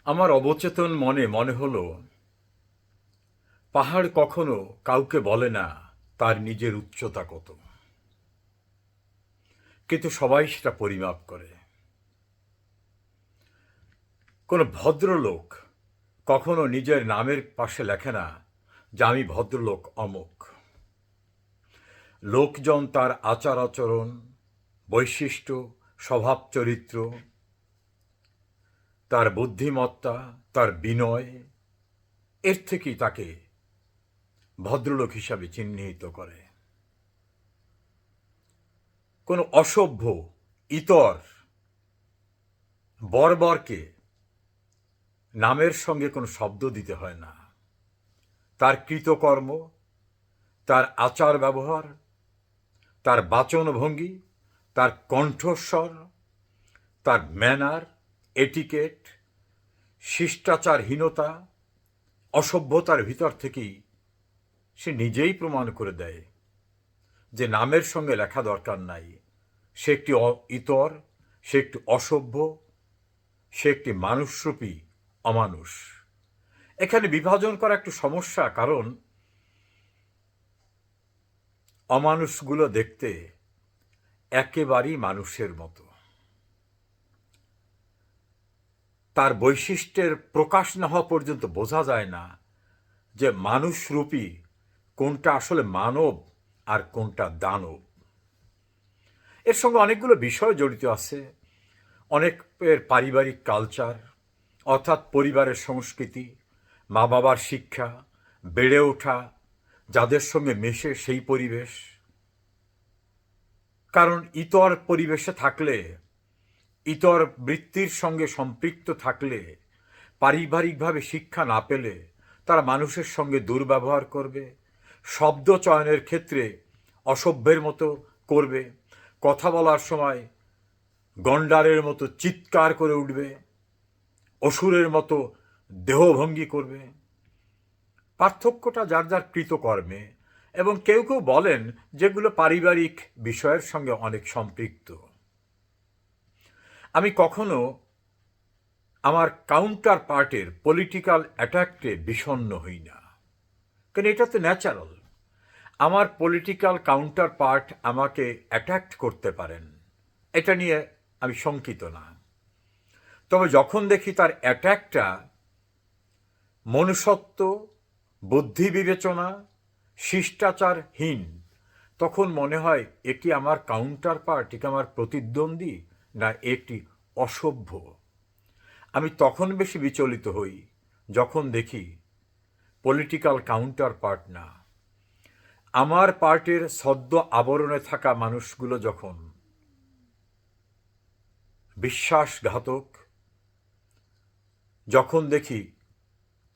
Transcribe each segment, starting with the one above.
আমার অবচেতন মনে মনে হলো পাহাড় কখনো কাউকে বলে না তার নিজের উচ্চতা কত, কিন্তু সবাই সেটা পরিমাপ করে। কোনো ভদ্রলোক কখনো নিজের নামের পাশে লেখে না যে আমি ভদ্রলোক অমুক। লোকজন তার আচার আচরণ, বৈশিষ্ট্য, স্বভাব চরিত্র, তার বুদ্ধিমত্তা, তার বিনয়, এর থেকেই তাকে ভদ্রলোক হিসাবে চিহ্নিত করে। কোনো অসভ্য, ইতর, বর্বরকে নামের সঙ্গে কোনো শব্দ দিতে হয় না। তার কৃতকর্ম, তার আচার ব্যবহার, তার বাচনভঙ্গি, তার কণ্ঠস্বর, তার ম্যানার, এটিকেট, শিষ্টাচারহীনতা, অসভ্যতার ভিতর থেকেই সে নিজেই প্রমাণ করে দেয় যে নামের সঙ্গে লেখা দরকার নাই। সে একটি ইতর, সে একটি অসভ্য, সে একটি মানুষরূপী অমানুষ। এখানে বিভাজন করা একটু সমস্যা, কারণ অমানুষগুলো দেখতে একেবারেই মানুষের মতো। তার বৈশিষ্ট্যের প্রকাশ না হওয়া পর্যন্ত বোঝা যায় না যে মানুষরূপী কোনটা আসলে মানব আর কোনটা দানব। এর সঙ্গে অনেকগুলো বিষয় জড়িত আছে। অনেকের পারিবারিক কালচার, অর্থাৎ পরিবারের সংস্কৃতি, মা বাবার শিক্ষা, বেড়ে ওঠা, যাদের সঙ্গে মেশে সেই পরিবেশ। কারণ ইতর পরিবেশে থাকলে, ইতর বৃত্তির সঙ্গে সম্পৃক্ত থাকলে, পারিবারিকভাবে শিক্ষা না পেলে তারা মানুষের সঙ্গে দুর্ব্যবহার করবে, শব্দ চয়নের ক্ষেত্রে অসভ্যের মতো করবে, কথা বলার সময় গণ্ডারের মতো চিৎকার করে উঠবে, অসুরের মতো দেহভঙ্গি করবে। পার্থক্যটা যার যার কৃতকর্মে, এবং কেউ কেউ বলেন যেগুলো পারিবারিক বিষয়ের সঙ্গে অনেক সম্পৃক্ত। আমি কখনো আমার কাউন্টার পার্টের পলিটিক্যাল অ্যাটাককে বিষণ্ণ হই না, কারণ এটা তো ন্যাচারাল। আমার পলিটিক্যাল কাউন্টার পার্ট আমাকে অ্যাটাক করতে পারেন, এটা নিয়ে আমি শঙ্কিত না। তবে যখন দেখি তার অ্যাটাকটা মনুষ্যত্ব, বুদ্ধি বিবেচনা, শিষ্টাচারহীন, তখন মনে হয় এটি আমার কাউন্টার পার্ট, এটি আমার প্রতিদ্বন্দ্বী, না একটি অসভ্য। আমি তখন বেশি বিচলিত হই যখন দেখি পলিটিক্যাল কাউন্টার পার্ট না, আমার পার্টির সদ্য আবরণে থাকা মানুষগুলো যখন বিশ্বাসঘাতক, যখন দেখি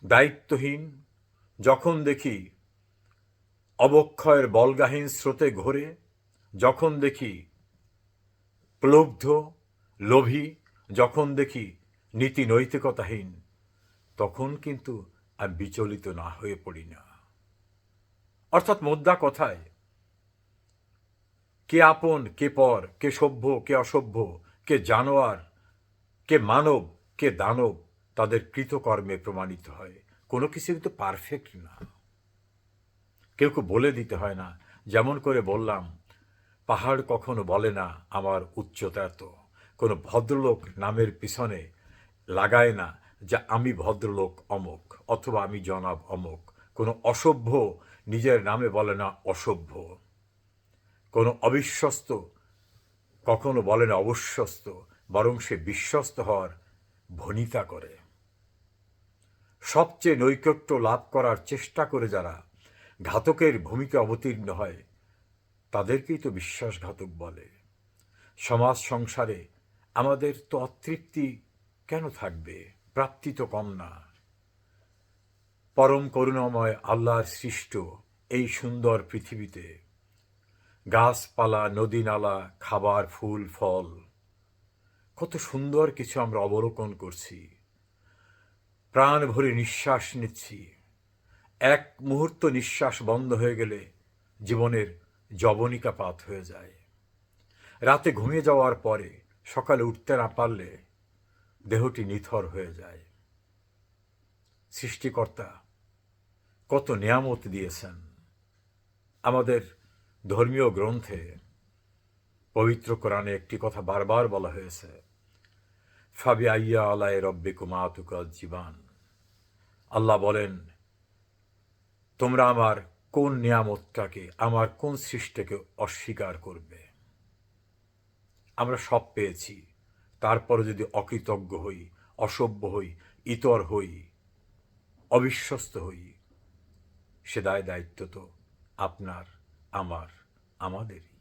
দায়িত্বহীন, যখন দেখি অবক্ষয়ের বল্গাহীন স্রোতে ঘোরে, যখন দেখি প্লুব্ধ, লোভী, যখন দেখি নীতি নৈতিকতাহীন, তখন কিন্তু আর বিচলিত না হয়ে পড়ি না। অর্থাৎ মোদ্দা কথায়, কে আপন কে পর, কে সভ্য কে অসভ্য, কে জানোয়ার কে মানব, কে দানব, তাদের কৃতকর্মে প্রমাণিত হয়। কোনো কিছু কিন্তু পারফেক্ট না, কেউ বলে দিতে হয় না। যেমন করে বললাম, পাহাড় কখনো বলে না আমার উচ্চতা এত। কোনো ভদ্রলোক নামের পিছনে লাগায় না যে আমি ভদ্রলোক অমুক অথবা আমি জনাব অমুক। কোনো অসভ্য নিজের নামে বলে না অসভ্য। কোনো অবিশ্বস্ত কখনো বলে না অবিশ্বস্ত, বরং সে বিশ্বস্ত হওয়ার ভনিতা করে। সবচেয়ে নৈকট্য লাভ করার চেষ্টা করে যারা ঘাতকের ভূমিকা অবতীর্ণ হয়, তাদেরকেই তো বিশ্বাসঘাতক বলে। সমাজ সংসারে আমাদের তো অতৃপ্তি কেন থাকবে? প্রাপ্তি তো কম না। পরম করুণাময় আল্লাহর সৃষ্ট এই সুন্দর পৃথিবীতে গাছপালা, নদী নালা, খাবার, ফুল ফল, কত সুন্দর কিছু আমরা অবলোকন করছি। প্রাণ ভরে নিঃশ্বাস নিচ্ছি। এক মুহূর্ত নিঃশ্বাস বন্ধ হয়ে গেলে জীবনের যবনিকাপাত হয়ে যায়। রাতে ঘুমিয়ে যাওয়ার পরে সকালে উঠতে না পারলে দেহটি নিথর হয়ে যায়। সৃষ্টিকর্তা কত নিয়ামত দিয়েছেন। আমাদের ধর্মীয় গ্রন্থে পবিত্র কোরআনে একটি কথা বারবার বলা হয়েছে, ফাবি আইয়া আলাই রব্বিকুমা তুকাজ্জিবান। আল্লাহ বলেন, তোমরা আমার কোন নিয়ামতটাকে, আমার কোন সৃষ্টিকে অস্বীকার করবে? আমরা সব পেয়েছি, তারপরে যদি অকৃতজ্ঞ হই, অসভ্য হই, ইতর হই, অবিশ্বস্ত হই, সে দায় দায়িত্ব তো আপনার, আমার, আমাদেরই।